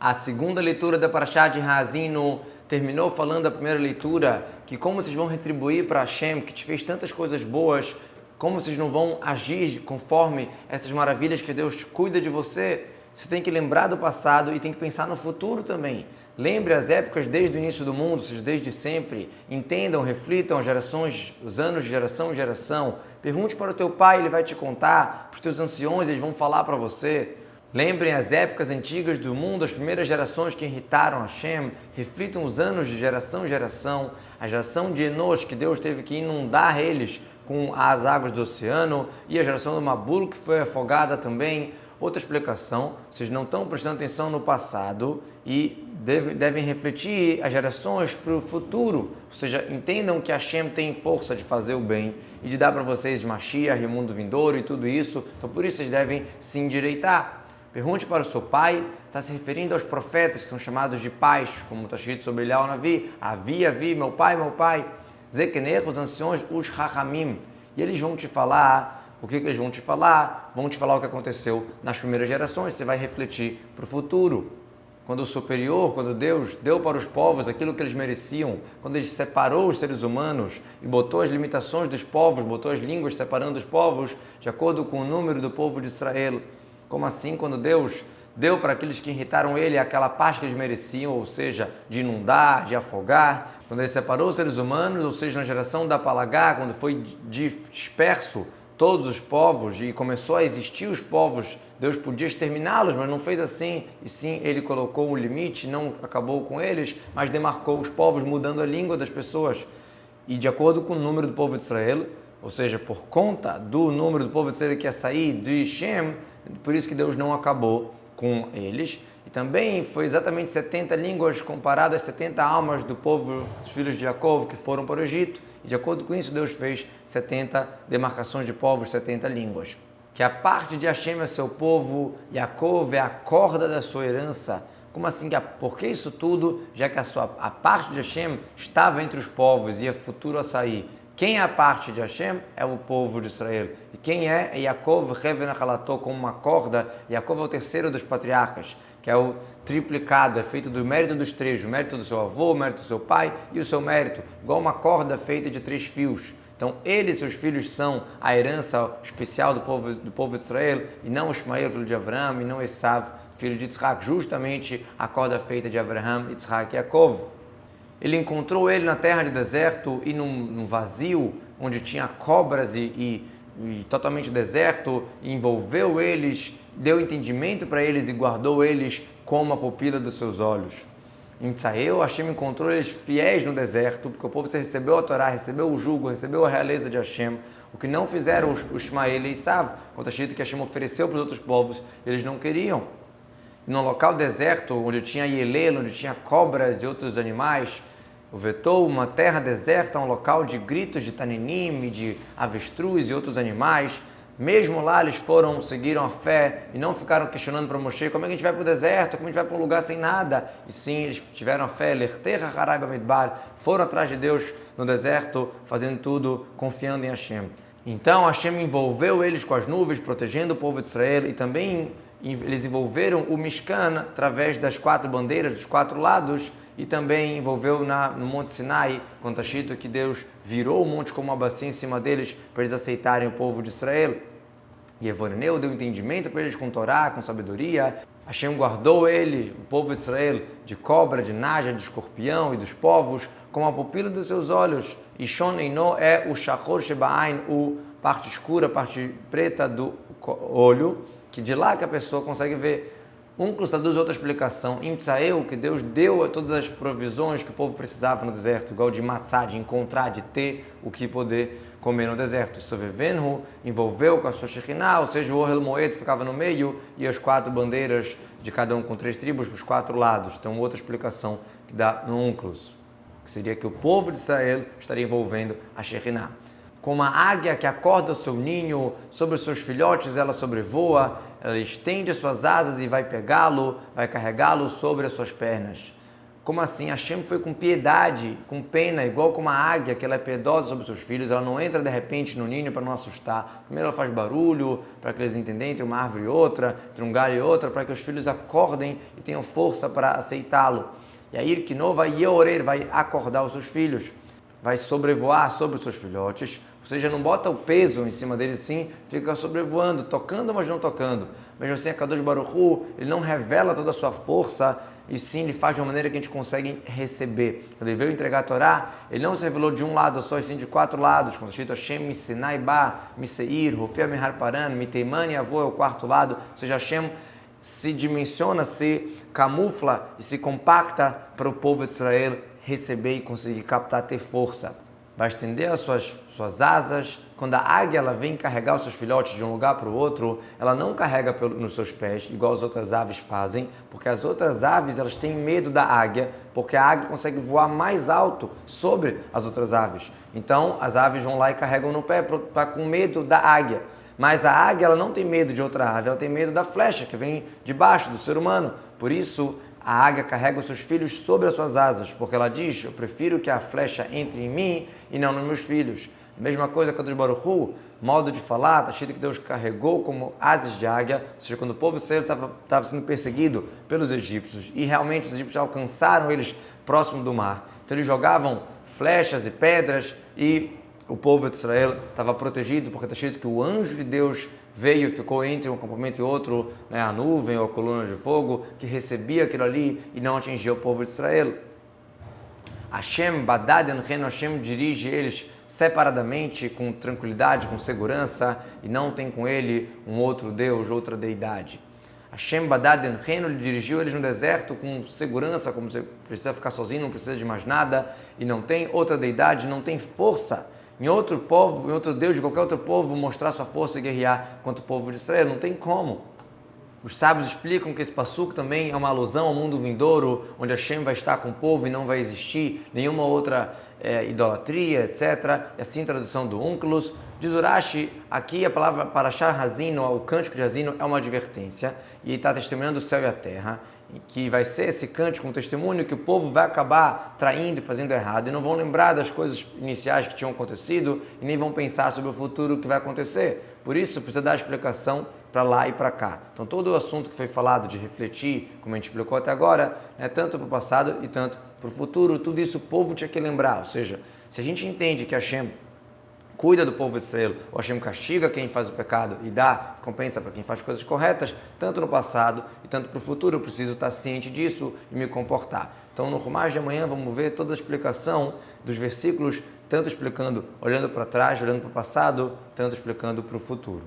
A segunda leitura da Parashá de Haazinu terminou falando a primeira leitura que como vocês vão retribuir para Hashem, que te fez tantas coisas boas, como vocês não vão agir conforme essas maravilhas que Deus cuida de você. Você tem que lembrar do passado e tem que pensar no futuro também. Lembre as épocas desde o início do mundo, ou seja, desde sempre. Entendam, reflitam as gerações, os anos de geração em geração. Pergunte para o teu pai, ele vai te contar. Para os teus anciões, eles vão falar para você. Lembrem as épocas antigas do mundo, as primeiras gerações que irritaram Hashem. Reflitam os anos de geração em geração. A geração de Enosh, que Deus teve que inundar eles com as águas do oceano. E a geração do Mabul, que foi afogada também. Outra explicação, vocês não estão prestando atenção no passado e devem refletir as gerações para o futuro. Ou seja, entendam que Hashem tem força de fazer o bem e de dar para vocês Mashiach e o mundo vindouro e tudo isso. Então, por isso, vocês devem se endireitar. Pergunte para o seu pai, está se referindo aos profetas que são chamados de pais, como está escrito sobre Eliyahu Navi, Avi, meu pai. Zekener, os anciões, os Chachamim. E eles vão te falar. O que eles vão te falar? Vão te falar o que aconteceu nas primeiras gerações, você vai refletir para o futuro. Quando o superior, quando Deus deu para os povos aquilo que eles mereciam, quando Ele separou os seres humanos e botou as limitações dos povos, botou as línguas separando os povos de acordo com o número do povo de Israel. Como assim, quando Deus deu para aqueles que irritaram Ele aquela parte que eles mereciam, ou seja, de inundar, de afogar, quando Ele separou os seres humanos, ou seja, na geração da Palagá, quando foi disperso todos os povos e começou a existir os povos, Deus podia exterminá-los, mas não fez assim, e sim, Ele colocou um limite, não acabou com eles, mas demarcou os povos, mudando a língua das pessoas. E de acordo com o número do povo de Israel, ou seja, por conta do número do povo de Israel que ia sair de Shem, por isso que Deus não acabou com eles. E também foi exatamente 70 línguas comparado às 70 almas do povo, dos filhos de Jacob, que foram para o Egito. E de acordo com isso, Deus fez 70 demarcações de povos, 70 línguas. Que a parte de Hashem é seu povo, Jacob é a corda da sua herança. Como assim? Por que isso tudo? Já que a parte de Hashem estava entre os povos e é futuro a sair. Quem é a parte de Hashem? É o povo de Israel. E quem é? É Yaakov Reven Achalato, como uma corda. Yaakov é o terceiro dos patriarcas, que é o triplicado, é feito do mérito dos três, o mérito do seu avô, o mérito do seu pai e o seu mérito, igual uma corda feita de 3 fios. Então, ele e seus filhos são a herança especial do povo de Israel, e não Ismael, filho de Avraham, e não Esav, filho de Yitzhak, justamente a corda feita de Avraham, Yitzhak e Yaakov. Ele encontrou ele na terra de deserto e num vazio, onde tinha cobras e totalmente deserto, e envolveu eles, deu entendimento para eles e guardou eles como a pupila dos seus olhos. Em Tsael, Hashem encontrou eles fiéis no deserto, porque o povo recebeu a Torá, recebeu o jugo, recebeu a realeza de Hashem, o que não fizeram os Ismael e Esav, quando está escrito que Hashem ofereceu para os outros povos, eles não queriam. E no local deserto, onde tinha Yelel, onde tinha cobras e outros animais, o vetou, uma terra deserta, um local de gritos de taninim, de avestruz e outros animais. Mesmo lá eles seguiram a fé e não ficaram questionando para Moshe como é que a gente vai para o deserto, como a gente vai para um lugar sem nada. E sim, eles tiveram a fé, foram atrás de Deus no deserto, fazendo tudo, confiando em Hashem. Então Hashem envolveu eles com as nuvens, protegendo o povo de Israel, e também eles envolveram o Mishkan através das 4 bandeiras, dos 4 lados, e também envolveu no Monte Sinai, quando está escrito que Deus virou o monte como uma bacia em cima deles, para eles aceitarem o povo de Israel. E Evoreneu deu entendimento para eles com Torá, com sabedoria. Hashem guardou ele, o povo de Israel, de cobra, de naja, de escorpião e dos povos, com a pupila dos seus olhos. E Shon Eino é o Shachor Sheba'ain, a parte escura, a parte preta do olho, que de lá que a pessoa consegue ver. Um traduz outra explicação, em Tsael, que Deus deu todas as provisões que o povo precisava no deserto, igual de matzá, de encontrar, de ter o que poder comer no deserto. Sovevenhu envolveu com a sua Shekhinah, ou seja, o Ohel Moed ficava no meio e as 4 bandeiras de cada um com 3 tribos para os 4 lados. Então, outra explicação que dá no Unclus, que seria que o povo de Israel estaria envolvendo a Shekhinah. Como a águia que acorda o seu ninho, sobre os seus filhotes ela sobrevoa, ela estende as suas asas e vai pegá-lo, vai carregá-lo sobre as suas pernas. Como assim? Hashem foi com piedade, com pena, igual como a águia, que ela é piedosa sobre os seus filhos, ela não entra de repente no ninho para não assustar. Primeiro ela faz barulho, para que eles entendam entre uma árvore e outra, entre um galho e outra, para que os filhos acordem e tenham força para aceitá-lo. E aí que novo vai Yeorer, vai acordar os seus filhos, vai sobrevoar sobre os seus filhotes, ou seja, não bota o peso em cima deles, sim, fica sobrevoando, tocando, mas não tocando. Mesmo assim, a Kadosh Baruch Hu, ele não revela toda a sua força, e sim, ele faz de uma maneira que a gente consegue receber. Quando ele veio entregar a Torá, ele não se revelou de um lado só, e sim de 4 lados. Quando está escrito Hashem Misenai Ba, Miseir, Rofia Mihar Paran, Miteimani Avô é o 4º lado, ou seja, Hashem se dimensiona, se camufla e se compacta para o povo de Israel receber e conseguir captar, ter força. Vai estender as suas asas. Quando a águia ela vem carregar os seus filhotes de um lugar para o outro, ela não carrega nos seus pés, igual as outras aves fazem, porque as outras aves elas têm medo da águia, porque a águia consegue voar mais alto sobre as outras aves. Então, as aves vão lá e carregam no pé com medo da águia. Mas a águia ela não tem medo de outra ave, ela tem medo da flecha que vem de baixo do ser humano. Por isso, a águia carrega os seus filhos sobre as suas asas, porque ela diz, eu prefiro que a flecha entre em mim e não nos meus filhos. Mesma coisa que a Kadosh Baruch Hu, modo de falar, está escrito que Deus carregou como asas de águia, ou seja, quando o povo de Israel estava sendo perseguido pelos egípcios, e realmente os egípcios alcançaram eles próximo do mar. Então eles jogavam flechas e pedras e o povo de Israel estava protegido, porque está escrito que o anjo de Deus veio e ficou entre um acampamento e outro, a nuvem ou a coluna de fogo, que recebia aquilo ali e não atingia o povo de Israel. Hashem, Badad Enchenu, Hashem dirige eles separadamente, com tranquilidade, com segurança, e não tem com ele um outro Deus, outra deidade. Hashem, Badad Enchenu, ele dirigiu eles no deserto com segurança, como você precisa ficar sozinho, não precisa de mais nada, e não tem outra deidade, não tem força em outro povo, em outro Deus de qualquer outro povo, mostrar sua força e guerrear contra o povo de Israel. Não tem como. Os sábios explicam que esse passuco também é uma alusão ao mundo vindouro, onde Hashem vai estar com o povo e não vai existir nenhuma outra idolatria, etc. E assim, tradução do Onkelos. Diz Urashi, aqui a palavra Parashah Hazino, o cântico de Hazino, é uma advertência, e ele está testemunhando o céu e a terra, que vai ser esse cântico um testemunho que o povo vai acabar traindo e fazendo errado, e não vão lembrar das coisas iniciais que tinham acontecido, e nem vão pensar sobre o futuro que vai acontecer. Por isso, precisa dar explicação para lá e para cá. Então, todo o assunto que foi falado de refletir, como a gente explicou até agora, tanto para o passado e tanto para o futuro, tudo isso o povo tinha que lembrar. Ou seja, se a gente entende que Hashem cuida do povo de Israel, o Hashem castiga quem faz o pecado e dá recompensa para quem faz coisas corretas, tanto no passado e tanto para o futuro, eu preciso estar ciente disso e me comportar. Então, no Rumash de amanhã, vamos ver toda a explicação dos versículos, tanto explicando olhando para trás, olhando para o passado, tanto explicando para o futuro.